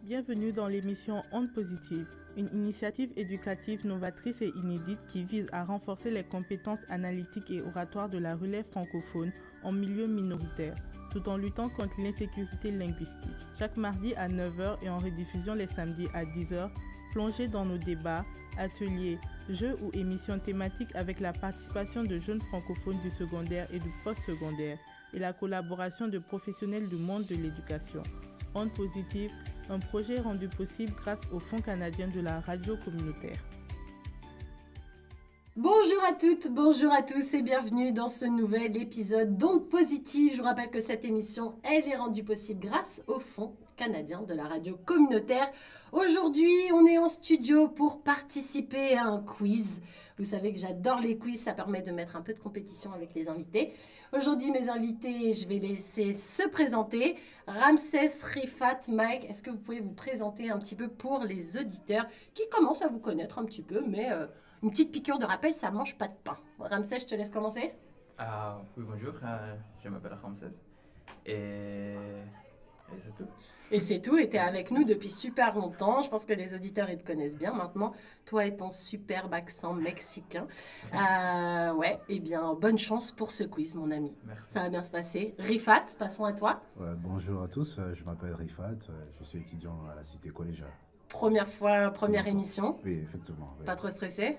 Bienvenue dans l'émission Ondes Positives, une initiative éducative novatrice et inédite qui vise à renforcer les compétences analytiques et oratoires de la relève francophone en milieu minoritaire, tout en luttant contre l'insécurité linguistique. Chaque mardi à 9h et en rediffusion les samedis à 10h, plongez dans nos débats, ateliers, jeux ou émissions thématiques avec la participation de jeunes francophones du secondaire et du post-secondaire et la collaboration de professionnels du monde de l'éducation. Ondes Positives, un projet rendu possible grâce au Fonds canadien de la radio communautaire. Bonjour à toutes, bonjour à tous et bienvenue dans ce nouvel épisode d'Ondes Positives. Je vous rappelle que cette émission, elle est rendue possible grâce au Fonds canadien de la radio communautaire. Aujourd'hui, on est en studio pour participer à un quiz. Vous savez que j'adore les quiz, ça permet de mettre un peu de compétition avec les invités. Aujourd'hui, mes invités, je vais laisser se présenter. Ramsès, Rifat, Mike, est-ce que vous pouvez vous présenter un petit peu pour les auditeurs qui commencent à vous connaître un petit peu, mais une petite piqûre de rappel, ça ne mange pas de pain. Ramsès, je te laisse commencer. Oui, bonjour, je m'appelle Ramsès et c'est tout. Et c'est tout, et tu es avec nous depuis super longtemps. Je pense que les auditeurs, ils te connaissent bien maintenant. Toi et ton superbe accent mexicain. Ouais, eh bien, bonne chance pour ce quiz, mon ami. Merci. Ça va bien se passer. Rifat, passons à toi. Bonjour à tous, je m'appelle Rifat, je suis étudiant à la cité collégiale. Première fois, première émission. Oui, effectivement. Oui. Pas trop stressé?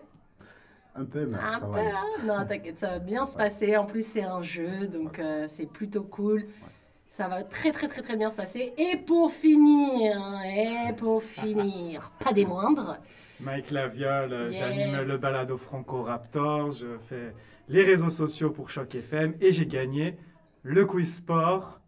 Un peu, mais ça va peu, aller. Non, t'inquiète, ça va bien se passer. En plus, c'est un jeu, donc c'est plutôt cool. Ouais. Ça va très bien se passer. Et pour finir, pas des moindres. Mike Laviole, j'anime le balado Franco Raptor, je fais les réseaux sociaux pour Choc FM et j'ai gagné le quiz sport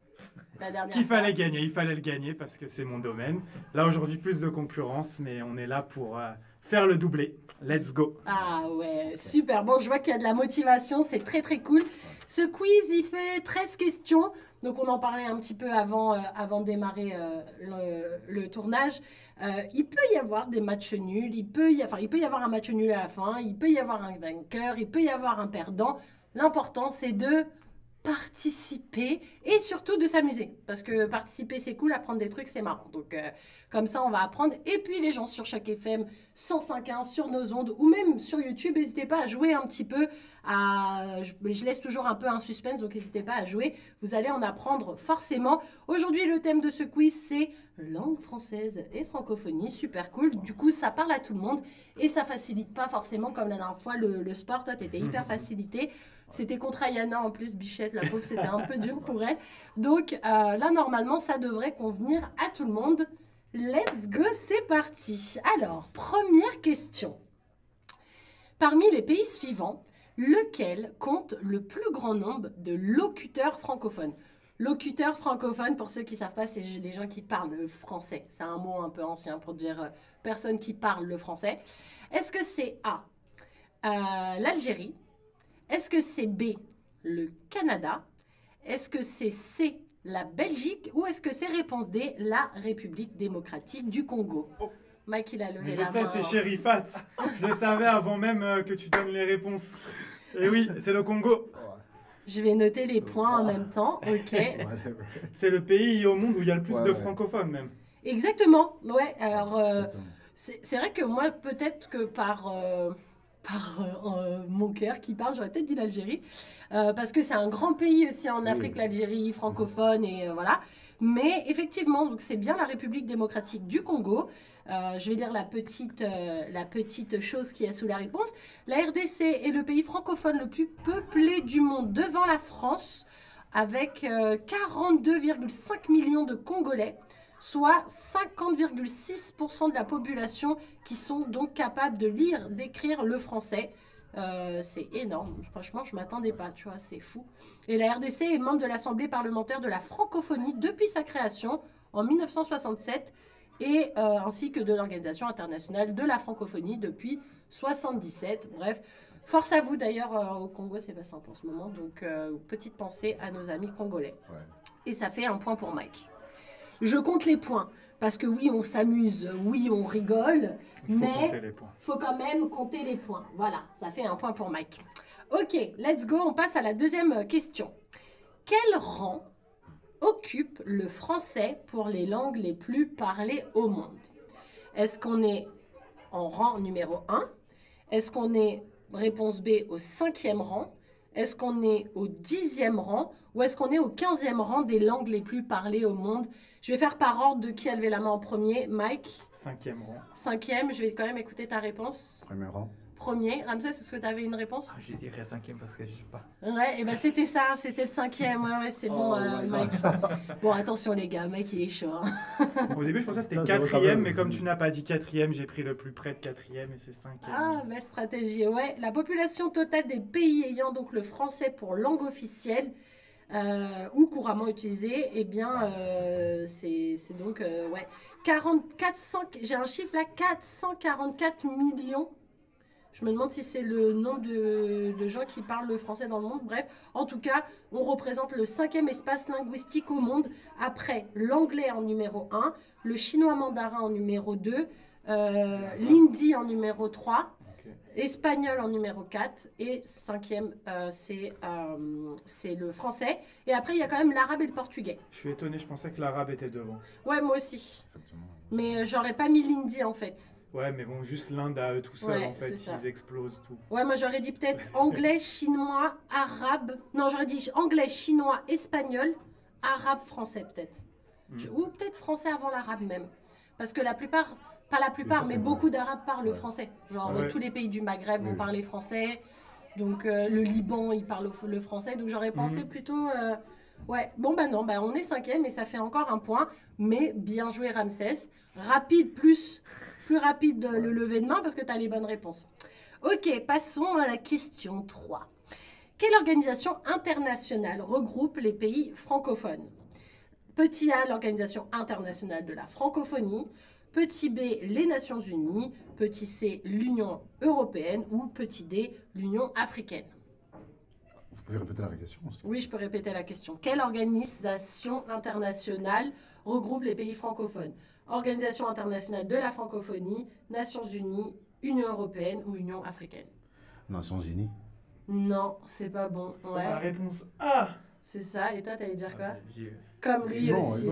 qu'il fallait gagner. Il fallait le gagner parce que c'est mon domaine. Là aujourd'hui plus de concurrence, mais on est là pour faire le doublé. Let's go. Ah ouais, super. Bon, je vois qu'il y a de la motivation, c'est très cool. Ce quiz, il fait 13 questions. Donc, on en parlait un petit peu avant de démarrer le tournage. Il peut y avoir des matchs nuls, il peut y avoir un match nul à la fin, il peut y avoir un vainqueur, il peut y avoir un perdant. L'important, c'est de participer et surtout de s'amuser. Parce que participer, c'est cool, apprendre des trucs, c'est marrant. Donc, comme ça, on va apprendre. Et puis, les gens sur Choc FM 105.1, sur nos ondes ou même sur YouTube, n'hésitez pas à jouer un petit peu. Je laisse toujours un peu un suspense, donc n'hésitez pas à jouer. Vous allez en apprendre forcément. Aujourd'hui, le thème de ce quiz, c'est langue française et francophonie. Super cool. Du coup, ça parle à tout le monde et ça facilite pas forcément comme la dernière fois le sport. Toi, tu étais hyper facilité. C'était contre Ayana en plus, Bichette, la pauvre, c'était un peu dur pour elle. Donc là, normalement, ça devrait convenir à tout le monde. Let's go, c'est parti. Alors, première question. Parmi les pays suivants, lequel compte le plus grand nombre de locuteurs francophones? Locuteurs francophones, pour ceux qui ne savent pas, c'est les gens qui parlent le français. C'est un mot un peu ancien pour dire personne qui parle le français. Est-ce que c'est A, l'Algérie? Est-ce que c'est B, le Canada? Est-ce que c'est C, la Belgique? Ou est-ce que c'est réponse D, la République démocratique du Congo? Mike, il a levé la main. Je sais, c'est chez Rifat. Je le savais avant même que tu donnes les réponses. Et oui, c'est le Congo. Je vais noter les points en même temps. Ok. C'est le pays au monde où il y a le plus de francophones même. Exactement. Ouais, alors c'est vrai que moi, peut-être que par mon cœur qui parle, j'aurais peut-être dit l'Algérie. Parce que c'est un grand pays aussi en Afrique, l'Algérie, francophone, et voilà. Mais effectivement, donc c'est bien la République démocratique du Congo. Je vais lire la petite chose qu'il y a sous la réponse. La RDC est le pays francophone le plus peuplé du monde devant la France, avec 42,5 millions de Congolais, soit 50,6% de la population qui sont donc capables de lire, d'écrire le français. C'est énorme, franchement je m'attendais pas, tu vois, c'est fou. Et la RDC est membre de l'Assemblée parlementaire de la francophonie depuis sa création en 1967 et ainsi que de l'Organisation internationale de la francophonie depuis 1977. Bref, force à vous d'ailleurs, au Congo c'est pas simple en ce moment, donc petite pensée à nos amis congolais. Ouais. Et ça fait un point pour Mike. Je compte les points. Parce que oui, on s'amuse, oui, on rigole, mais il faut quand même compter les points. Voilà, ça fait un point pour Mike. Ok, let's go, on passe à la deuxième question. Quel rang occupe le français pour les langues les plus parlées au monde? Est-ce qu'on est en rang numéro 1? Est-ce qu'on est, réponse B, au 5e rang? Est-ce qu'on est au 10e rang? Ou est-ce qu'on est au 15e rang des langues les plus parlées au monde? Je vais faire par ordre de qui a levé la main en premier. Mike? 5e rang. 5e, je vais quand même écouter ta réponse. Premier rang. Premier. Ramsès, est-ce que tu avais une réponse? Je dirais 5e parce que je ne sais pas. Ouais, et ben c'était ça, c'était le 5e. Ouais, c'est bon, Mike. Bon, attention les gars, Mike il est chaud. Hein. Au début, je pensais que c'était Putain, c'est 4e, vrai, mais comme tu n'as pas dit 4e, j'ai pris le plus près de 4e et c'est 5e. Ah, belle stratégie. Ouais, la population totale des pays ayant donc le français pour langue officielle ou couramment utilisée, eh bien, c'est donc, ouais, 44, j'ai un chiffre là, 444 millions. Je me demande si c'est le nombre de gens qui parlent le français dans le monde. Bref, en tout cas, on représente le 5e espace linguistique au monde, après l'anglais en numéro 1, le chinois mandarin en numéro 2, l'hindi en numéro 3, espagnol en numéro 4, et 5e, c'est le français. Et après, il y a quand même l'arabe et le portugais. Je suis étonné, je pensais que l'arabe était devant. Ouais, moi aussi. Effectivement. Mais j'aurais pas mis l'hindi en fait. Ouais, mais bon, juste l'Inde à eux tout seuls, Ouais, en fait, c'est ça. ils explosent tout. Ouais, moi j'aurais dit peut-être anglais, chinois, arabe. Non, j'aurais dit anglais, chinois, espagnol, arabe, français peut-être. Ou peut-être français avant l'arabe même. Parce que la plupart, pas la plupart, ça, mais c'est beaucoup vrai. d'arabes parlent le Ouais. français. Genre Ouais. tous les pays du Maghreb vont Oui. parler français. Donc le Liban, il parle le français. Donc j'aurais pensé plutôt... ouais, bon bah non, bah on est 5e et ça fait encore un point. Mais bien joué Ramsès. Rapide, plus rapide le lever de main parce que tu as les bonnes réponses. Ok, passons à la question 3. Quelle organisation internationale regroupe les pays francophones? Petit A, l'Organisation internationale de la francophonie. Petit B, les Nations unies. Petit C, l'Union européenne. Ou petit D, l'Union africaine. Vous pouvez répéter la question aussi. Oui, je peux répéter la question. Quelle organisation internationale regroupe les pays francophones? Organisation internationale de la francophonie, Nations unies, Union européenne ou Union africaine? Nations Unies. Non, c'est pas bon. La Ouais, réponse A. c'est ça. Et toi, t'allais dire quoi? J'ai- Comme lui aussi.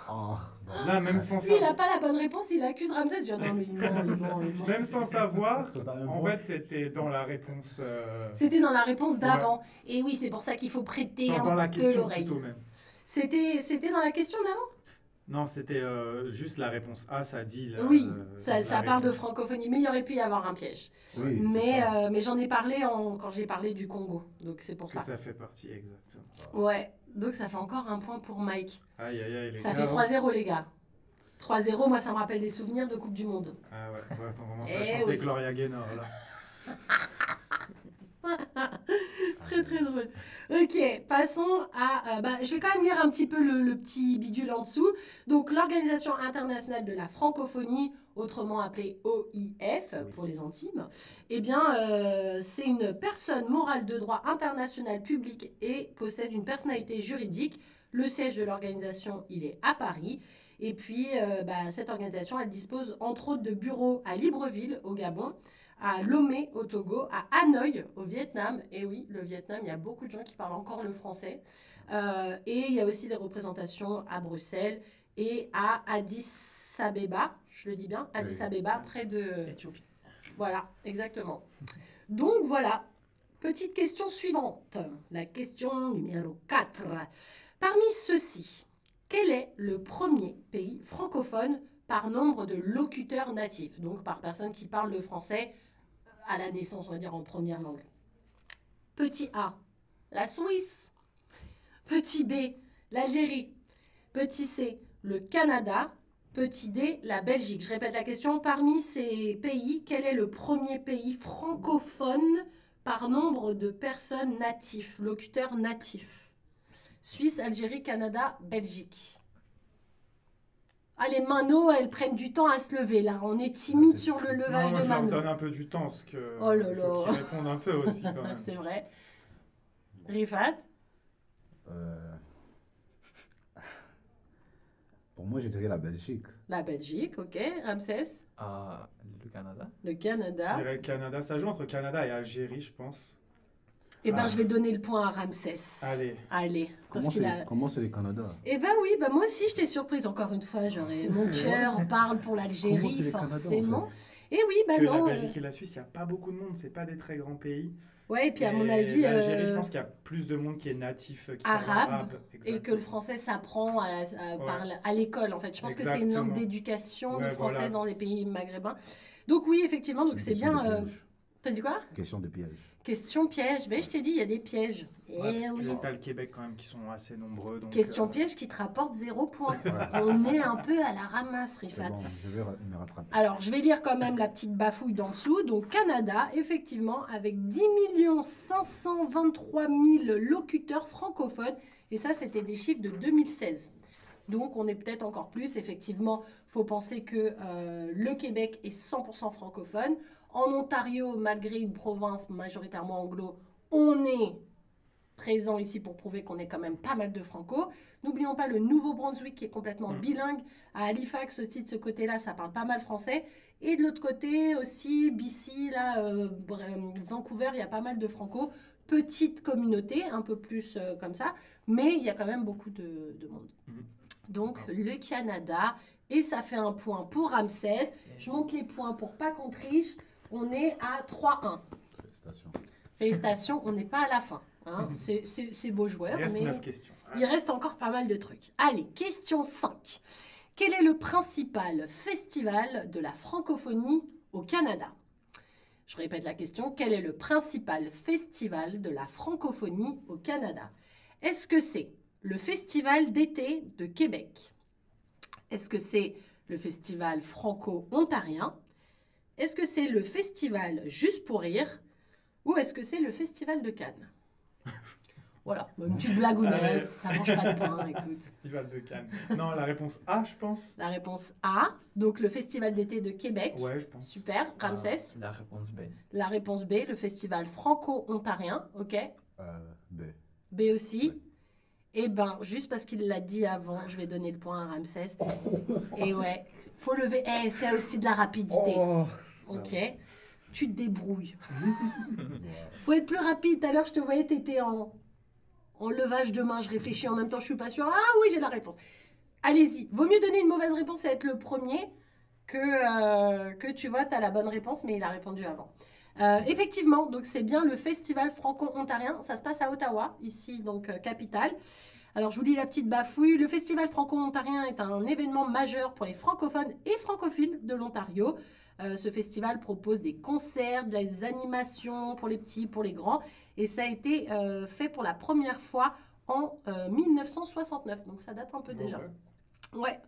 Ah, bon. Là, même sans Lui, il n'a savoir, pas la bonne réponse, il accuse Ramsès. Je dis, non, mais il ment. même sans savoir, Ça t'a rien en bon. fait, c'était dans la réponse... C'était dans la réponse d'avant. Et oui, c'est pour ça qu'il faut prêter dans un la peu question l'oreille. plutôt même. C'était dans la question d'avant? Non, c'était juste la réponse A, ça dit... Oui, la ça parle de réponse. francophonie, mais il aurait pu y avoir un piège. Oui, Mais, c'est ça. mais j'en ai parlé quand j'ai parlé du Congo, donc c'est pour Que ça. ça fait partie, exactement. Ouais, donc ça fait encore un point pour Mike. Aïe, aïe, aïe, les Ça gars. fait 3-0 les gars. 3-0, moi ça me rappelle des souvenirs de Coupe du Monde. Ah ouais, attends, on commence Eh à chanter oui. Gloria Gaynor, là. Très très drôle. Ok, passons à... je vais quand même lire un petit peu le petit bidule en dessous. Donc l'Organisation internationale de la francophonie, autrement appelée OIF pour les intimes, eh bien c'est une personne morale de droit international public et possède une personnalité juridique. Le siège de l'organisation, il est à Paris. Et puis cette organisation, elle dispose entre autres de bureaux à Libreville au Gabon, à Lomé au Togo, à Hanoï au Vietnam. Et oui, le Vietnam, il y a beaucoup de gens qui parlent encore le français. Et il y a aussi des représentations à Bruxelles et à Addis Abeba. Je le dis bien, Addis Oui. Abeba, près de... Voilà, exactement. Donc voilà, petite question suivante. La question numéro 4. Parmi ceux-ci, quel est le premier pays francophone par nombre de locuteurs natifs, donc par personnes qui parlent le français à la naissance, on va dire en première langue? Petit A, la Suisse. Petit B, l'Algérie. Petit C, le Canada. Petit D, la Belgique. Je répète la question. Parmi ces pays, quel est le premier pays francophone par nombre de personnes natifs, locuteurs natifs? Suisse, Algérie, Canada, Belgique. Ah, les Mano, elles prennent du temps à se lever, là. On est timide c'est- sur le Non, levage moi, de je leur Mano. donne un peu du temps, parce que Oh là il là. faut qu'ils répondent un peu aussi, quand même. C'est vrai. Rifat, Euh, Pour moi, je dirais la Belgique. la Belgique, ok. Ramsès, Le Canada. le Je Canada. dirais le Canada. Ça joue entre Canada et Algérie, je pense. Eh ben, je vais donner le point à Ramsès. Allez. Allez. Comment c'est le Canada? Eh ben oui, bah moi aussi, j'étais surprise. Encore une fois, mon cœur parle pour l'Algérie, forcément. Et oui, bah non. La Belgique et la Suisse, il n'y a pas beaucoup de monde. C'est pas des très grands pays. Ouais, et puis à mon avis, l'Algérie, je pense qu'il y a plus de monde qui est natif, qui parle arabe, et que le français s'apprend à l'école. En fait, je pense que c'est une langue d'éducation, le français dans les pays maghrébins. Donc oui, effectivement, donc c'est bien. T'as dit quoi? Question de piège. Question piège. Ben, je t'ai dit, il y a des pièges. Ouais, parce que t'as le Québec quand même qui sont assez nombreux. Donc, question piège qui te rapporte 0 point. Ouais. On est un peu à la ramasse, Rifat. Bon, je vais me rattraper. Alors, je vais lire quand même la petite bafouille d'en dessous. Donc, Canada, effectivement, avec 10 523 000 locuteurs francophones. Et ça, c'était des chiffres de 2016. Donc, on est peut-être encore plus. Effectivement, il faut penser que le Québec est 100% francophone. En Ontario, malgré une province majoritairement anglo, on est présent ici pour prouver qu'on est quand même pas mal de franco. N'oublions pas le Nouveau-Brunswick qui est complètement bilingue. À Halifax aussi, de ce côté-là, ça parle pas mal français. Et de l'autre côté aussi, BC, là, Vancouver, il y a pas mal de franco. Petite communauté, un peu plus comme ça, mais il y a quand même beaucoup de monde. Donc, le Canada, et ça fait un point pour Ramsès. Je monte les points pour pas qu'on triche. On est à 3-1. Félicitations. Félicitations, on n'est pas à la fin. Hein. C'est beau joueur, il reste mais 9 questions. Il reste encore pas mal de trucs. Allez, question 5. Quel est le principal festival de la francophonie au Canada? Je répète la question. Quel est le principal festival de la francophonie au Canada? Est-ce que c'est le Festival d'été de Québec? Est-ce que c'est le Festival franco-ontarien? Est-ce que c'est le Festival Juste pour rire? Ou est-ce que c'est le Festival de Cannes? Voilà, une petite blagounette, ça mange pas de pain, écoute. Festival de Cannes. Non, la réponse A, je pense. La réponse A, donc le Festival d'été de Québec. Ouais, je pense. Super, Ramsès. La réponse B. La réponse B, le Festival franco-ontarien, ok. B. B aussi. Eh ben, juste parce qu'il l'a dit avant, je vais donner le point à Ramsès. Et ouais, faut lever. Eh, c'est aussi de la rapidité. Ok. Tu te débrouilles. Faut être plus rapide. Tout à l'heure, je te voyais, t'étais en levage de main. Je réfléchis en même temps, je suis pas sûre. Ah oui, j'ai la réponse. Allez-y. Vaut mieux donner une mauvaise réponse et être le premier que tu vois, t'as la bonne réponse, mais il a répondu avant. Effectivement, donc c'est bien le Festival franco-ontarien. Ça se passe à Ottawa, ici, donc capitale. Alors, je vous lis la petite bafouille. Le Festival franco-ontarien est un événement majeur pour les francophones et francophiles de l'Ontario. Ce festival propose des concerts, des animations pour les petits, pour les grands. Et ça a été fait pour la première fois en 1969. Donc, ça date un peu déjà. Ouais.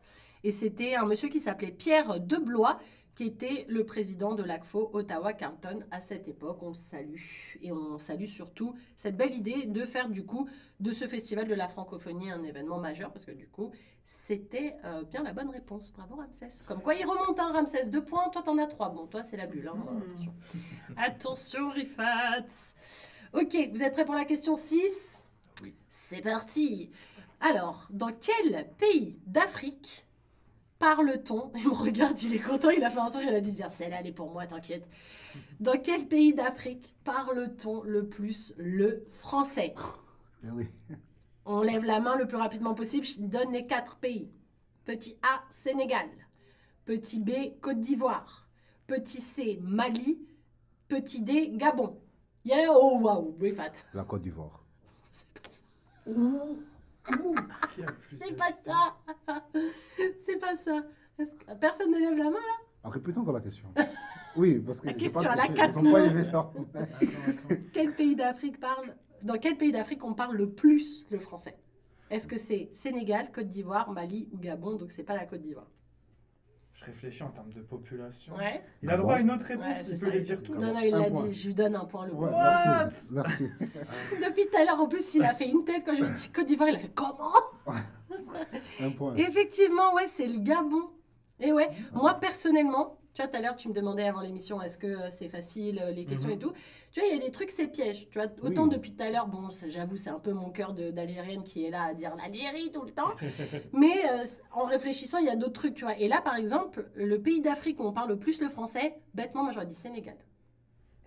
Et c'était un monsieur qui s'appelait Pierre Deblois, qui était le président de l'ACFO Ottawa-Carleton à cette époque. On le salue. Et on salue surtout cette belle idée de faire du coup de ce festival de la francophonie un événement majeur, parce que du coup, c'était bien la bonne réponse. Bravo Ramsès. Comme quoi il remonte, hein, Ramsès. 2 points, toi t'en as 3. Bon, toi c'est la bulle. Hein. Attention. Attention, Rifat. Ok, vous êtes prêts pour la question 6? Oui. C'est parti. Alors, dans quel pays d'Afrique parle-t-on? Il me regarde, il est content, il a fait un sourire, il a dit dire celle-là, elle est pour moi, t'inquiète. Dans quel pays d'Afrique parle-t-on le plus le français? Oui. On lève la main le plus rapidement possible, je donne les 4 pays. Petit A, Sénégal. Petit B, Côte d'Ivoire. Petit C, Mali. Petit D, Gabon. Yeah, oh waouh, Rifat. La Côte d'Ivoire. C'est pas ça. C'est pas ça. Personne ne lève la main là? Répétons encore la question. Oui, parce que la j'ai question pas à la triché. 4 Ils sont pas élevés là. Quel pays d'Afrique parle? Dans quel pays d'Afrique on parle le plus le français? Est-ce que c'est Sénégal, Côte d'Ivoire, Mali ou Gabon? Donc c'est pas la Côte d'Ivoire. Je réfléchis en termes de population. Ouais. Il a le droit à une autre réponse, Ouais, il ça, peut les dire tous. Non, non, il Un l'a point. dit. Je lui donne un point le Ouais, point. merci. Merci. Depuis tout à l'heure, en plus, il a fait une tête quand je lui ai dit Côte d'Ivoire. Il a fait comment? Un point. Effectivement, ouais, c'est le Gabon. Et ouais, moi personnellement, tu vois, tout à l'heure, tu me demandais avant l'émission, est-ce que c'est facile, les questions et tout. Tu vois, il y a des trucs, c'est piège. Tu vois, autant depuis tout à l'heure, bon, j'avoue, c'est un peu mon cœur d'Algérienne qui est là à dire l'Algérie tout le temps. Mais en réfléchissant, il y a d'autres trucs, tu vois. Et là, par exemple, le pays d'Afrique où on parle le plus le français, bêtement, moi, j'aurais dit Sénégal.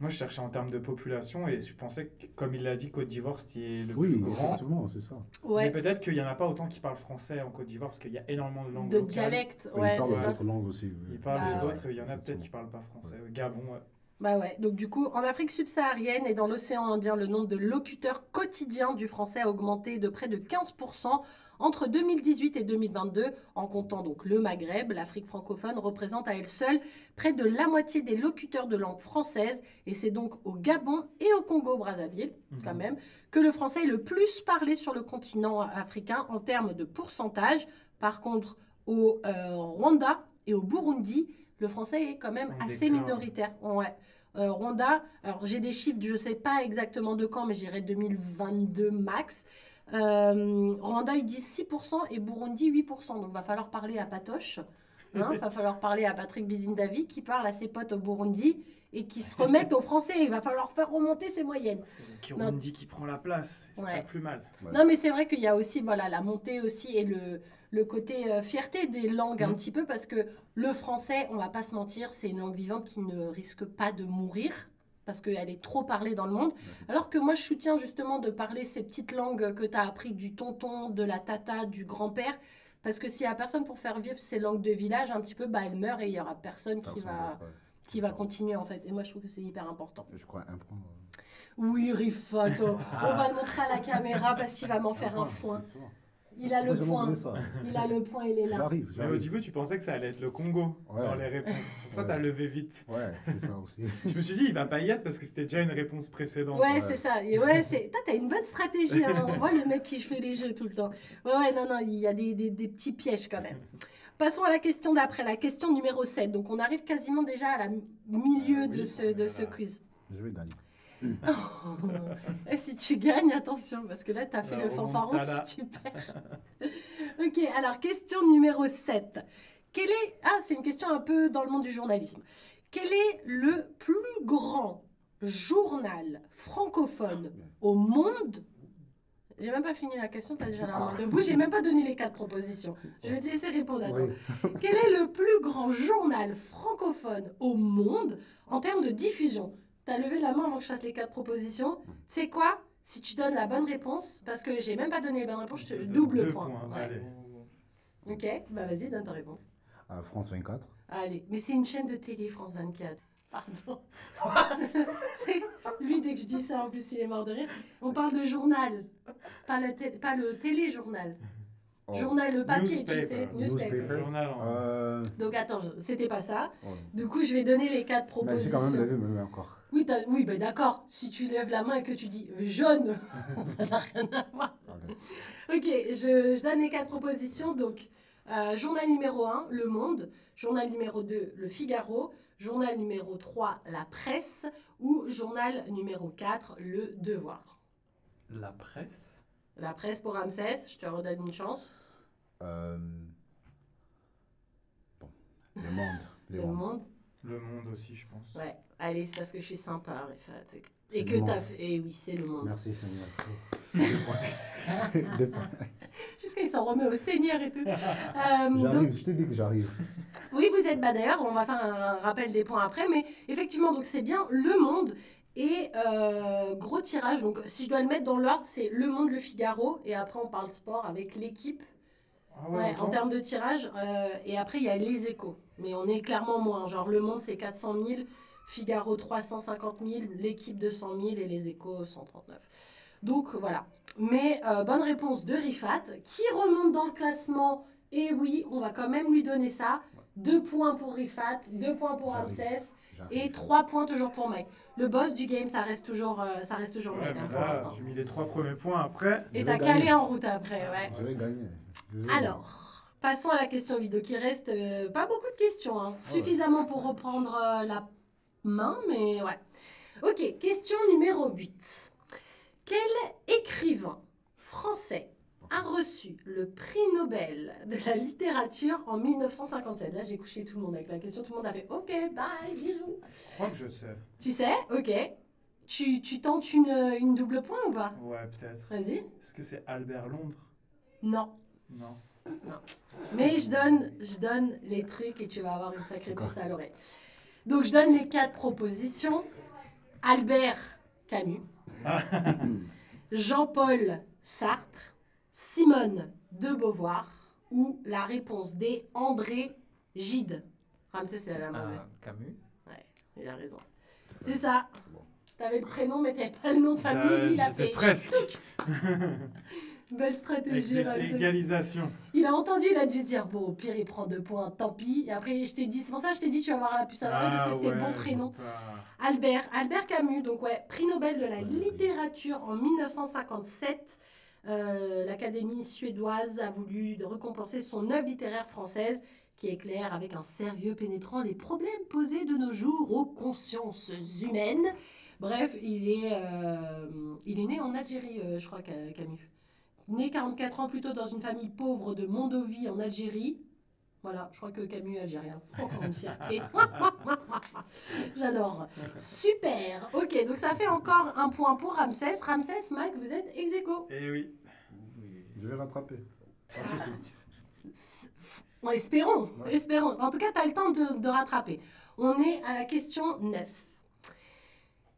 Moi, je cherchais en termes de population et je pensais que, comme il l'a dit, Côte d'Ivoire, c'était le Oui, plus grand. effectivement, c'est ça. Mais Ouais, peut-être qu'il n'y en a pas autant qui parlent français en Côte d'Ivoire parce qu'il y a énormément de langues de locales. dialectes, Oui, ouais, ils parlent c'est ça. d'autres langues aussi. oui. Ils parlent Bah, les ouais. autres et il y en a peut-être qui ne Effectivement. parlent pas français. Gabon, ouais. Bah ouais, donc du coup, en Afrique subsaharienne et dans l'océan Indien, le nombre de locuteurs quotidiens du français a augmenté de près de 15% entre 2018 et 2022, en comptant donc le Maghreb. L'Afrique francophone représente à elle seule près de la moitié des locuteurs de langue française, et c'est donc au Gabon et au Congo-Brazzaville, quand même, que le français est le plus parlé sur le continent africain en termes de pourcentage. Par contre, au Rwanda et au Burundi, le français est quand même En assez déclin. minoritaire. Ouais. Rwanda, alors j'ai des chiffres, je ne sais pas exactement de quand, mais j'irai 2022 max. Rwanda, ils disent 6% et Burundi, 8%. Donc, il va falloir parler à Patoche. Il va falloir parler à Patrick Bizindavi qui parle à ses potes au Burundi et qui se remettent au français. Il va falloir faire remonter ses moyennes. C'est le Kirundi qui prend la place. C'est Ouais. pas plus mal. Ouais. Non, mais c'est vrai qu'il y a aussi voilà, la montée aussi et le côté fierté des langues un petit peu parce que le français, on va pas se mentir, c'est une langue vivante qui ne risque pas de mourir parce qu'elle est trop parlée dans le monde. Alors que moi, je soutiens justement de parler ces petites langues que tu as appris du tonton, de la tata, du grand-père. Parce que s'il n'y a personne pour faire vivre ces langues de village, un petit peu, bah, elles meurent et il n'y aura personne qui va continuer en fait. Et moi, je trouve que c'est hyper important. Je crois un point. Oui, Rifato, on va le montrer à la caméra parce qu'il va m'en faire un foin. Il a le point. Il a le point, il est là. J'arrive, Mais au j'arrive. début, tu pensais que ça allait être le Congo Ouais. dans les réponses. Pour ça, Ouais. t'as levé vite. Ouais, c'est ça aussi. Je me suis dit, il va pas y être parce que c'était déjà une réponse précédente. Ouais, c'est ça. Et ouais, t'as une bonne stratégie. Hein. On voit le mec qui fait les jeux tout le temps. Ouais, non, il y a des petits pièges quand même. Passons à la question d'après, la question numéro 7. Donc, on arrive quasiment déjà à la milieu de ce quiz. Je vais gagner. Et si tu gagnes, attention, parce que là, tu as fait La le fanfaron remontada. si tu perds. Ok, alors, question numéro 7. c'est une question un peu dans le monde du journalisme. Quel est le plus grand journal francophone au monde? J'ai même pas fini la question, tu as déjà la main debout. J'ai même pas donné les 4 propositions. Je vais te laisser répondre. Attends. Oui. Quel est le plus grand journal francophone au monde en termes de diffusion? Tu as levé la main avant que je fasse les 4 propositions. Tu sais quoi? Si tu donnes la bonne réponse, parce que j'ai même pas donné les bonnes réponses, je te double Deux point. Ouais. Allez. Ok, bah vas-y, donne ta réponse. France 24. Allez, mais c'est une chaîne de télé, France 24. Pardon. C'est lui, dès que je dis ça, en plus, il est mort de rire. On parle de journal, pas le téléjournal. Oh. Journal, le papier, tu Newspaper. sais. Newspaper. Journal en- Donc attends, c'était pas ça. Ouais. Du coup, je vais donner les 4 Mais j'ai propositions. quand même levé ma main encore. Oui, oui, ben d'accord. Si tu lèves la main et que tu dis jaune, ça n'a rien à voir. Ok. Ok, je donne les 4 propositions. Donc, journal numéro 1, Le Monde. Journal numéro 2, Le Figaro. Journal numéro 3, La Presse. Ou journal numéro 4, Le Devoir. La presse. La Presse pour Ramsès, je te redonne une chance. Bon, le monde. Le Monde. Le Monde aussi, je pense. Ouais, allez, c'est parce que je suis sympa, Rifat. C'est Et Le que Monde. t'as fait. Et oui, c'est Le Monde. Merci Seigneur. Deux points. Jusqu'à il s'en remet au Seigneur et tout. Donc, J'arrive, je te dis que j'arrive. oui, vous êtes d'ailleurs, on va faire un rappel des points après, mais effectivement, donc c'est bien Le Monde et gros tirage. Donc si je dois le mettre dans l'ordre, c'est Le Monde, Le Figaro, et après on parle sport avec l'équipe. Ah Ouais, autant en termes de tirage, et après il y a Les Échos, mais on est clairement moins. Genre Le Monde c'est 400 000, Figaro 350 000, l'équipe 200 000 et Les Échos 139. Donc voilà. Mais bonne réponse de Rifat qui remonte dans le classement. Et oui, on va quand même lui donner ça. 2 points pour Rifat, 2 points pour J'arrive. Ramsès et J'arrive. 3 points toujours pour Mike. Le boss du game, ça reste toujours Ouais, Mike hein, mais pour là, l'instant. j'ai mis les 3 premiers points après. Et je t'as vais calé gagner. en route après, ouais. Je vais gagner. Je vais Alors, passons à la question vidéo qui reste pas beaucoup de questions, hein. Ah ouais. Suffisamment pour reprendre la main, mais ouais. Ok, question numéro 8. Quel écrivain français a reçu le prix Nobel de la littérature en 1957? Là, j'ai couché tout le monde avec la question, tout le monde a fait OK, bye, bisous. Je crois que je sais. Tu sais, OK. Tu tentes une double point ou pas? Ouais, peut-être. Vas-y. Est-ce que c'est Albert Londres? Non. Non. Mais je donne les trucs et tu vas avoir une sacrée puce à l'oreille. Donc je donne les 4 propositions. Albert Camus, Jean-Paul Sartre, Simone de Beauvoir ou la réponse D, André Gide. Ramsès, c'est la main. Camus. Ouais, il a raison. C'est ça. T'avais le prénom, mais t'avais pas le nom de famille. Lui, il a fait. Presque. Belle stratégie, Ramsès. Égalisation. Il a entendu, il a dû se dire bon, au pire, il prend 2 points, tant pis. Et après, je t'ai dit, c'est pour ça que je t'ai dit, tu vas avoir la puce à l'oreille parce que c'était le bon prénom. Albert Camus, donc ouais, prix Nobel de la littérature en 1957. L'Académie suédoise a voulu récompenser son œuvre littéraire française qui éclaire avec un sérieux pénétrant les problèmes posés de nos jours aux consciences humaines. Bref, il est né en Algérie, je crois, Camus. Né 44 ans plus tôt dans une famille pauvre de Mondovi en Algérie. Voilà, je crois que Camus est algérien. Encore une fierté. J'adore. Super. Ok, donc ça fait encore un point pour Ramsès. Ramsès, Mike, vous êtes ex aequo. Eh oui. Je vais rattraper. Espérons, espérons. En tout cas, tu as le temps de rattraper. On est à la question 9.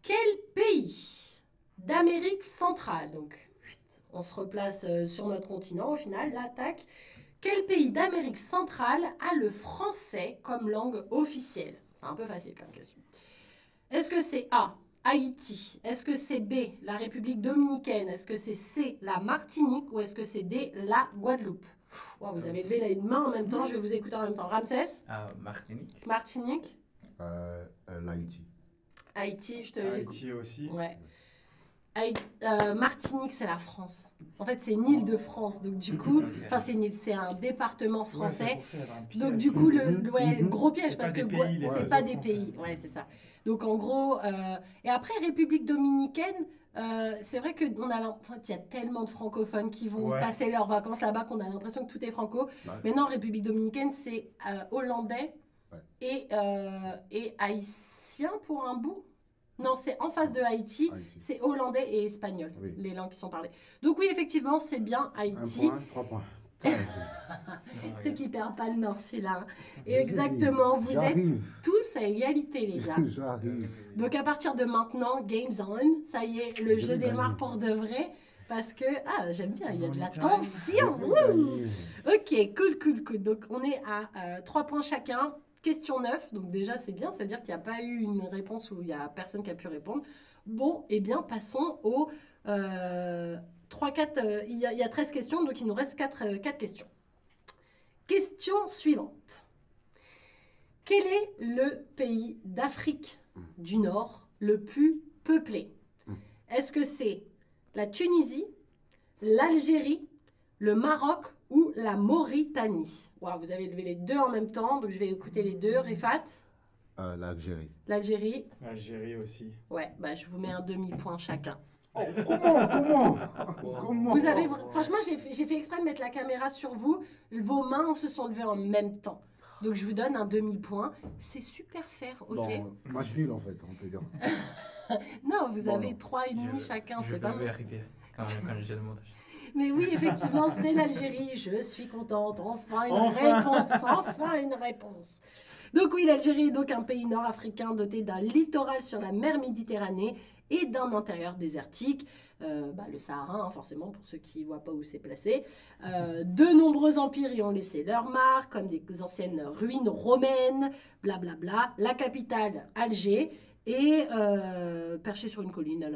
Quel pays d'Amérique centrale, donc on se replace sur notre continent au final, l'attaque, quel pays d'Amérique centrale a le français comme langue officielle? C'est un peu facile comme question. Est-ce que c'est A, Haïti? Est-ce que c'est B, la République dominicaine? Est-ce que c'est C, la Martinique? Ou est-ce que c'est D, la Guadeloupe? Wow, vous avez levé la main en même temps, je vais vous écouter en même temps. Ramsès? Martinique. Martinique? L'Haïti. Haïti, je te Haïti aussi. Ouais. Martinique, c'est la France. En fait, c'est une île de France. Donc, du coup, enfin, c'est une île, c'est un département français. Ouais, donc, du coup, le gros piège, parce que c'est pas des pays. Ouais, c'est ça. Donc, en gros, et après, République dominicaine, c'est vrai qu'il y a tellement de francophones qui vont passer leurs vacances là-bas qu'on a l'impression que tout est franco. Mais non, République dominicaine, c'est hollandais et haïtien pour un bout. Non, c'est en face de Haïti, c'est hollandais et espagnol, les langues qui sont parlées. Donc oui, effectivement, c'est bien Haïti. 1 point, 3 points. C'est qu'il perd pas le nord, celui-là. Et exactement, vous êtes tous à égalité, les gars. J'arrive. Donc à partir de maintenant, game's on, ça y est, le jeu démarre pour de vrai. Parce que, j'aime bien, il y a de la tension. Ok, cool. Donc on est à 3 points chacun. Question 9, donc déjà c'est bien, ça veut dire qu'il n'y a pas eu une réponse où il n'y a personne qui a pu répondre. Bon, eh bien passons aux 3-4, il y a 13 questions, donc il nous reste 4 questions. Question suivante. Quel est le pays d'Afrique du Nord le plus peuplé? Est-ce que c'est la Tunisie, l'Algérie, le Maroc ou la Mauritanie? Wow, vous avez levé les deux en même temps, donc je vais écouter les deux. Rifat? L'Algérie. L'Algérie? L'Algérie aussi. Ouais, je vous mets un demi-point chacun. Oh, comment Vous avez, franchement, j'ai fait exprès de mettre la caméra sur vous. Vos mains se sont levées en même temps. Donc je vous donne un demi-point. C'est super fair, ok? Bon, match nul en fait, on peut dire. Non, vous avez 3,5 chacun, c'est pas mal. Je vais arriver quand j'ai le montage. Mais oui, effectivement, c'est l'Algérie. Je suis contente. Enfin une réponse. Donc oui, l'Algérie est donc un pays nord-africain doté d'un littoral sur la mer Méditerranée et d'un intérieur désertique. Le Sahara, forcément, pour ceux qui ne voient pas où c'est placé. De nombreux empires y ont laissé leur marque, comme des anciennes ruines romaines, blablabla. La capitale, Alger, et perché sur une colline,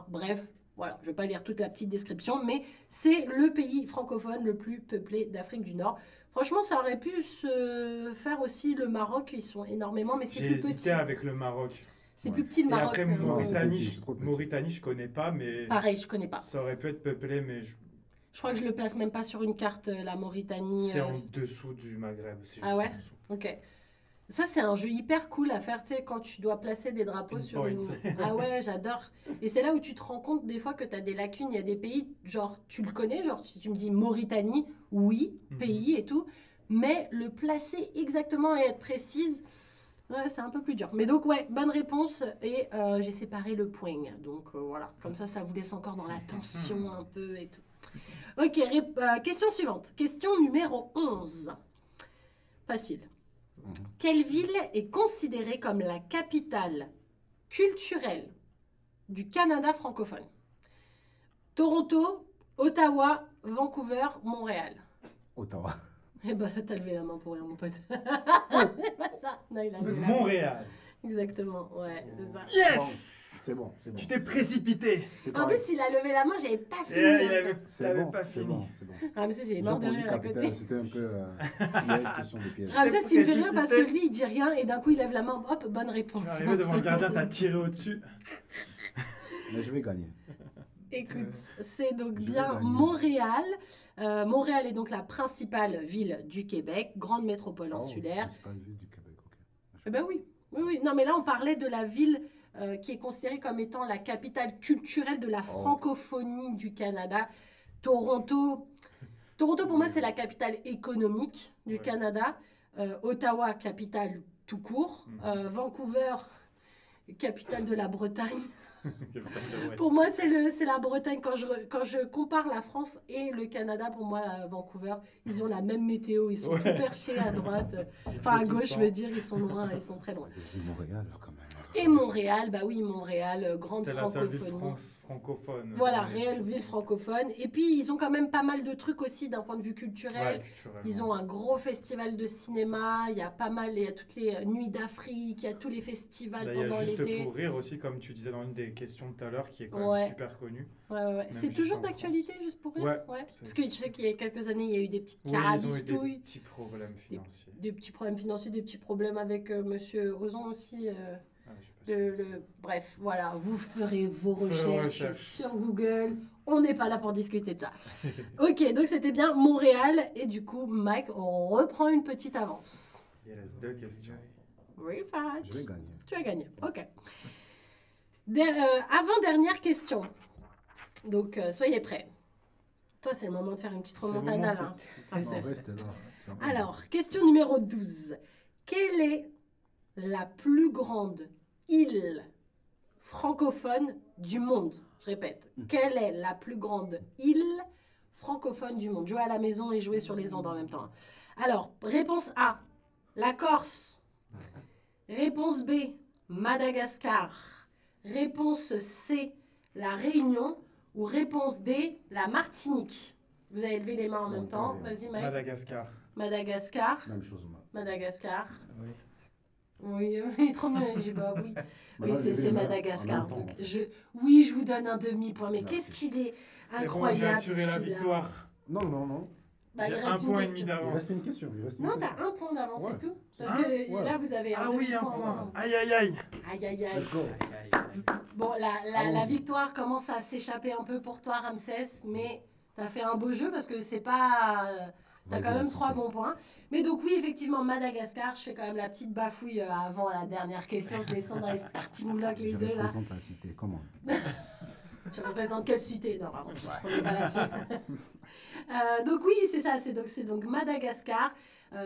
bref. Voilà, je ne vais pas lire toute la petite description, mais c'est le pays francophone le plus peuplé d'Afrique du Nord. Franchement, ça aurait pu se faire aussi le Maroc, ils sont énormément, mais c'est plus petit. J'ai hésité avec le Maroc. C'est plus petit le Maroc. Et après, Mauritanie, Mauritanie, je connais pas, mais... Pareil, je connais pas. Ça aurait pu être peuplé, mais... Je crois que je le place même pas sur une carte, la Mauritanie. C'est en dessous du Maghreb. Ah ouais? Ok. Ça, c'est un jeu hyper cool à faire, tu sais, quand tu dois placer des drapeaux sur une... Ah ouais, j'adore. Et c'est là où tu te rends compte des fois que tu as des lacunes. Il y a des pays, genre, tu le connais, genre, si tu me dis Mauritanie, oui, pays et tout. Mais le placer exactement et être précise, ouais, c'est un peu plus dur. Mais donc, ouais, bonne réponse. Et j'ai séparé le point. Donc, voilà. Comme ça vous laisse encore dans la tension un peu et tout. Ok, question suivante. Question numéro 11. Facile. Quelle ville est considérée comme la capitale culturelle du Canada francophone. Toronto, Ottawa, Vancouver, Montréal. Ottawa. Eh ben, t'as levé la main pour rien, mon pote. C'est pas ça. Non, il a levé la main. Montréal. Exactement, ouais, c'est ça. Yes! C'est bon, c'est bon. Tu t'es précipité. C'est En pareil. plus, il a levé la main, j'avais pas fini. C'est T'avais bon, pas c'est fini. bon, c'est bon. Ramsès, il est J'ai mort de entendu rire à côté. capital, c'était un peu piège, question de piège. Ramsès, il me fait rire Précipité. parce que lui, il dit rien et d'un coup, il lève la main. Hop, bonne Tu réponse. es arrivé devant le gardien, t'as tiré au-dessus. Mais je vais gagner. Écoute, c'est donc Je vais bien gagner. Montréal. Montréal est donc la principale ville du Québec, grande métropole Oh, insulaire. principale ville du Québec, ok. Eh ben oui, oui, oui. Non, mais là, on parlait de la ville qui est considérée comme étant la capitale culturelle de la francophonie du Canada. Toronto, pour moi, c'est la capitale économique du Ouais. Canada. Ottawa, capitale tout court. Vancouver, capitale de la Bretagne. Pour moi, c'est la Bretagne. Quand je compare la France et le Canada, pour moi, Vancouver, ils ont la même météo. Ils sont tout perchés à droite. Enfin, à tout le gauche, je temps. veux dire, ils sont loin, ils sont très loin. C'est Montréal, quand même. Et Montréal, bah oui, Montréal, grande C'était la seule ville francophonie. francophone. Voilà, Ouais. réelle ville francophone. Et puis, ils ont quand même pas mal de trucs aussi d'un point de vue culturel. Ouais, culturellement. Ils ont un gros festival de cinéma, il y a pas mal, il y a toutes les nuits d'Afrique, il y a tous les festivals Là, il y a pendant juste l'été. pour rire aussi, comme tu disais dans une des questions tout à l'heure, qui est quand Ouais. même super connue. Ouais, ouais. Même C'est juste toujours en d'actualité, juste pour rire. Ouais, c'est- Parce que tu sais qu'il y a quelques années, il y a eu des petites Oui, ils ont eu carabistouilles, des petits problèmes financiers. des petits problèmes financiers, des petits problèmes avec Monsieur Ozon aussi. Ah, j'ai pas su. Bref, voilà, vous ferez vos Ferez vos recherches recherches. sur Google. On n'est pas là pour discuter de ça. Ok, donc c'était bien Montréal. Et du coup, Mike, on reprend une petite avance. Il reste 2 questions. Oui, Farah. Je vais gagner. Tu as gagné. Ok. Avant-dernière question. Donc, soyez prêts. Toi, c'est le moment de faire une petite C'est le remontada moment, là. Non, c'est- reste là. Tu vas pas- Alors, question numéro 12. Quelle est la plus grande île francophone du monde? Je répète, quelle est la plus grande île francophone du monde? Jouer à la maison et jouer sur les ondes en même temps. Alors, réponse A, la Corse. Réponse B, Madagascar. Réponse C, la Réunion. Ou réponse D, la Martinique. Vous avez levé les mains en même temps. Vas-y, Mike. Madagascar. Madagascar. Même chose, moi. Madagascar. Oui. Oui, trop bien. J'ai dit, bah oui. Oui, Maintenant, c'est levez les mains Madagascar. en même Donc, temps. oui, je vous donne un demi-point. Mais Merci. qu'est-ce qu'il est C'est bon, j'ai incroyable. assuré la celui-là. victoire. Non, non, non. Bah, il J'ai reste un une point et question. demi Il reste d'avance. une question. Il reste une Non, question. t'as un point d'avance, Ouais. c'est tout. C'est Parce ça. que Ouais. là, vous avez Ah oui, un demi-point point. ensemble. Aïe, aïe, aïe. Aïe, aïe, aïe. Let's go. Bon, la Allons-y. victoire commence à s'échapper un peu pour toi, Ramsès, mais t'as fait un beau jeu parce que c'est pas... T'as Vas-y, quand même la 3 cité. bons points. Mais donc oui, effectivement, Madagascar, je fais quand même la petite bafouille avant la dernière question. Je descends dans les startimoulocs, les Je deux là. représente la cité, comment? Tu représentes quelle cité? Non, pardon, on n'est pas là-dessus. Donc oui, c'est ça, c'est donc Madagascar.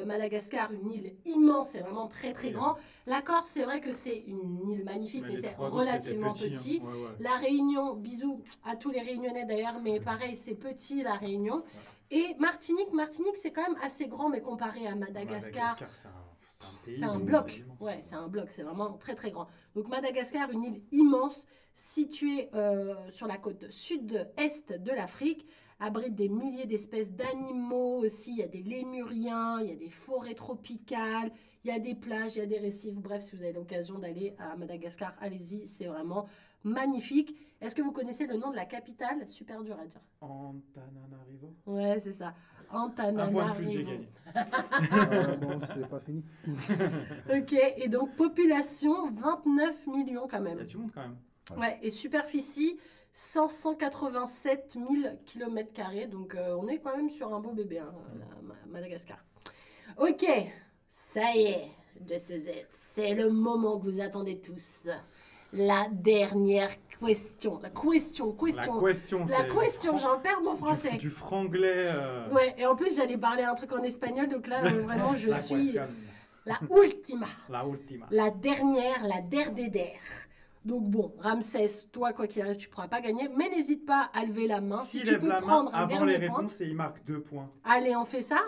Madagascar, une île immense, c'est vraiment très très grand. La Corse, c'est vrai que c'est une île magnifique, mais les c'est 3 autres, relativement c'était petit. hein. Ouais, ouais. La Réunion, bisous à tous les Réunionnais d'ailleurs, mais pareil, c'est petit la Réunion. Et Martinique, c'est quand même assez grand, mais comparé à Madagascar, c'est un pays. c'est un mais bloc. immense. Ouais, c'est un bloc, c'est vraiment très très grand. Donc Madagascar, une île immense, située sur la côte sud-est de l'Afrique, abrite des milliers d'espèces d'animaux aussi. Il y a des lémuriens, il y a des forêts tropicales, il y a des plages, il y a des récifs. Bref, si vous avez l'occasion d'aller à Madagascar, allez-y, c'est vraiment magnifique. Est-ce que vous connaissez le nom de la capitale? Super dur à dire. Antananarivo. Ouais, c'est ça. Un point de plus, j'ai Antananarivo. gagné. Non, c'est pas fini. Ok, et donc population 29 millions quand Il y a même. du monde quand même. Ouais, et superficie 587 000 km². Donc on est quand même sur un beau bébé, hein, Madagascar. Ok, ça y est, de ce Z, c'est le moment que vous attendez tous. La dernière question. La question. La question, j'en perds mon français. Du franglais. Ouais, et en plus j'allais parler un truc en espagnol, donc là vraiment je la suis question. la ultima. La ultima. La dernière, la der. Donc bon, Ramsès, toi quoi qu'il arrive, tu pourras pas gagner, mais n'hésite pas à lever la main. Si S'il tu lève peux la main prendre un avant les dernier point. réponses et il marque 2 points. Allez, on fait ça.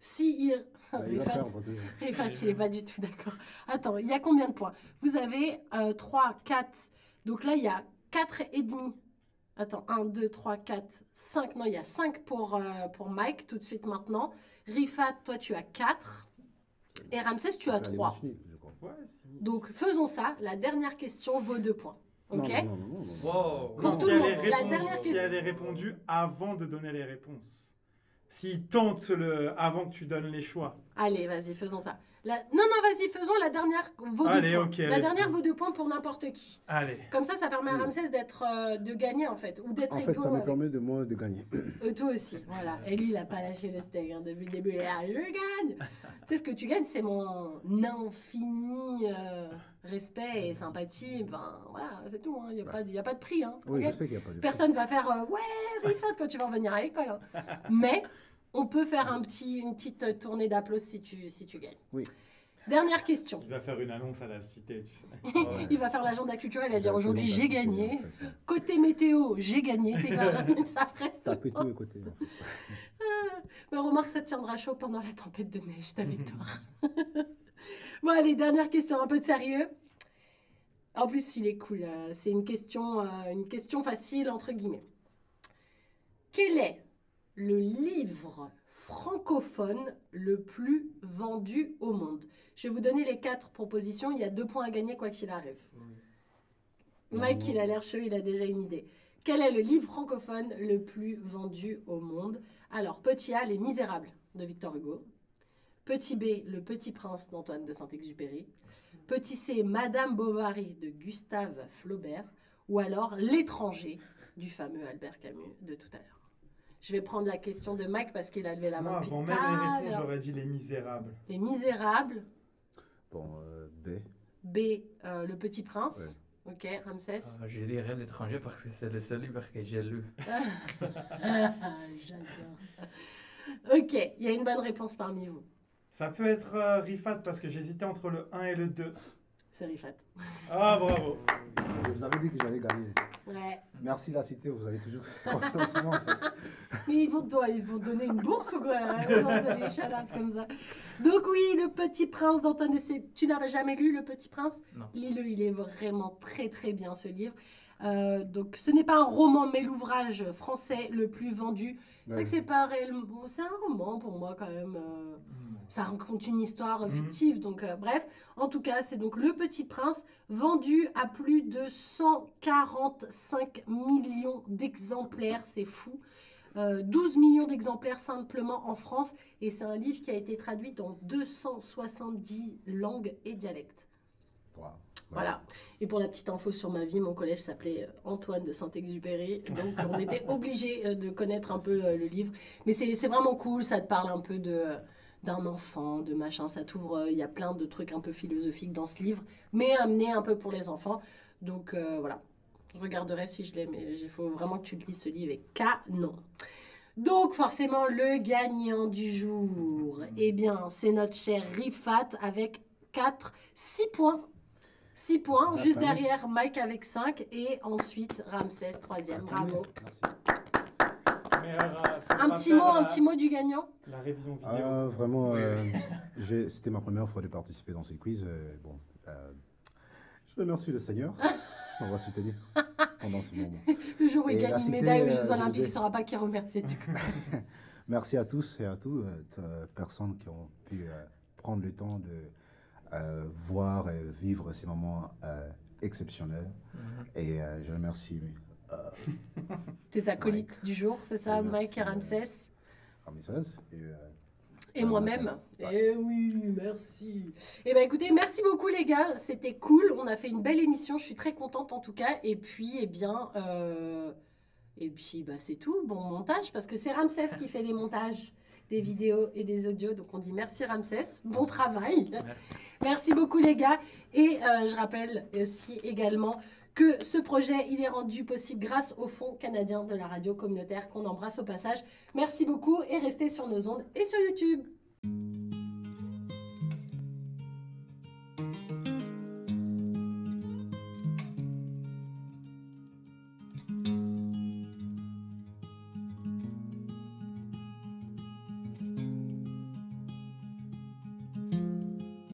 Si il... Il va Rifat, perdre toujours. Rifat, il est pas du tout d'accord. Attends, il y a combien de points? Vous avez 3, 4, Donc là, il y a 4,5. Attends, 1, 2, 3, 4, 5. Non, il y a 5 pour Mike, tout de suite maintenant. Rifat, toi, tu as 4. Et Ramsès, tu as 3. Donc, faisons ça. La dernière question vaut 2 points. OK? Non. Wow. Pour tout le monde, la dernière Si question. elle est répondue avant de donner les réponses. S'il tente avant que tu donnes les choix. Allez, vas-y, faisons ça. Non, vas-y, faisons la dernière vaut 2 Allez, points. ok, La dernière vaut 2 points pour n'importe qui. Allez. Comme ça permet à Ramsès de gagner, en fait. Ou d'être En fait, égaux ça me avec- permet de moi de gagner. Toi aussi, voilà. Et lui, il n'a pas lâché le steak hein, depuis le début. Il est là, je gagne. Tu sais, ce que tu gagnes, c'est mon infini respect et sympathie. Enfin, voilà, c'est tout. Il n'y a pas de prix. Hein, Oui, ok. je sais qu'il n'y a pas de... Personne ne va faire ouais, Rifat quand tu vas revenir à l'école. Hein. Mais on peut faire une petite tournée d'applaudissements si tu gagnes. Oui. Dernière question. Il va faire une annonce à la cité, tu sais. Il va faire l'agenda culturel et dire aujourd'hui Exactement, j'ai ça, c'était, gagné. en fait, Côté météo, j'ai gagné. Tu sais, il va ramener sa presse. Taper tous les côtés. En fait. Mais remarque, ça te tiendra chaud pendant la tempête de neige, ta victoire. Bon, allez, dernière question, un peu de sérieux. En plus, il est cool. C'est une question facile, entre guillemets. Quel est le livre francophone le plus vendu au monde? Je vais vous donner les 4 propositions. Il y a 2 points à gagner, quoi qu'il arrive. Mike, il a l'air chaud, il a déjà une idée. Quel est le livre francophone le plus vendu au monde? Alors, petit A, Les Misérables de Victor Hugo. Petit B, Le Petit Prince d'Antoine de Saint-Exupéry. Petit C, Madame Bovary de Gustave Flaubert. Ou alors L'étranger du fameux Albert Camus de tout à l'heure. Je vais prendre la question de Mike parce qu'il a levé la main. Moi, depuis avant tout même à les réponses, l'heure. j'aurais dit Les Misérables. Les Misérables. Bon, B. B, Le Petit Prince. Ok, Ramsès. Je dirais L'étranger parce que c'est le seul livre que j'ai lu. J'adore. Ok, il y a une bonne réponse parmi vous. Ça peut être Rifat parce que j'hésitais entre le 1 et le 2. C'est Rifat. Ah, bravo. Je vous avais dit que j'allais gagner. Ouais. Merci la cité, vous avez toujours confiance en moi en fait. Mais ils vont te donner une bourse ou quoi là? Ils vont te donner des shout-outs comme ça. Donc oui, Le Petit Prince d'Antoine de Saint... Tu n'avais jamais lu Le Petit Prince? Non. Lis-le, il est vraiment très très bien ce livre. Donc ce n'est pas un roman, mais l'ouvrage français le plus vendu. C'est vrai que c'est pas réellement... Bon, c'est un roman pour moi quand même. Ça raconte une histoire fictive. Donc bref, en tout cas, c'est donc Le Petit Prince vendu à plus de 145 millions d'exemplaires. C'est fou. 12 millions d'exemplaires simplement en France. Et c'est un livre qui a été traduit dans 270 langues et dialectes. Wow. Voilà. Et pour la petite info sur ma vie, mon collège s'appelait Antoine de Saint-Exupéry. Donc, on était obligé de connaître un peu le livre. Mais c'est vraiment cool. Ça te parle un peu d'un enfant, de machin. Ça t'ouvre. Il y a plein de trucs un peu philosophiques dans ce livre, mais amené un peu pour les enfants. Donc, voilà. Je regarderai si je l'ai, mais il faut vraiment que tu lises ce livre. Et canon. Donc, forcément, le gagnant du jour, eh bien, c'est notre cher Rifat avec 6 points. 6 points, juste derrière Mike avec 5 et ensuite Ramsès, 3e. Bravo. Merci. Un petit mot du gagnant? La révision vidéo. Vraiment, Oui. c'était ma première fois de participer dans ces quiz. Je remercie le Seigneur. On va se tenir pendant ce moment. Le jour où il Et gagne la une cité, médaille aux je Jeux vous Olympiques, il ai- ne saura pas qui remercier du coup. Merci à tous et à toutes personnes qui ont pu prendre le temps de voir et vivre ces moments exceptionnels. Et je remercie Tes acolytes du jour, c'est ça, Merci, Mike et Ramsès? Ramsès Et moi-même. Eh oui, merci. Eh bien, écoutez, merci beaucoup, les gars. C'était cool. On a fait une belle émission. Je suis très contente, en tout cas. Et puis, c'est tout. Bon montage, parce que c'est Ramsès qui fait les montages des vidéos et des audios. Donc, on dit merci, Ramsès. Bon travail. Merci. Merci beaucoup, les gars. Et je rappelle aussi également que ce projet, il est rendu possible grâce au Fonds canadien de la radio communautaire qu'on embrasse au passage. Merci beaucoup et restez sur nos ondes et sur YouTube.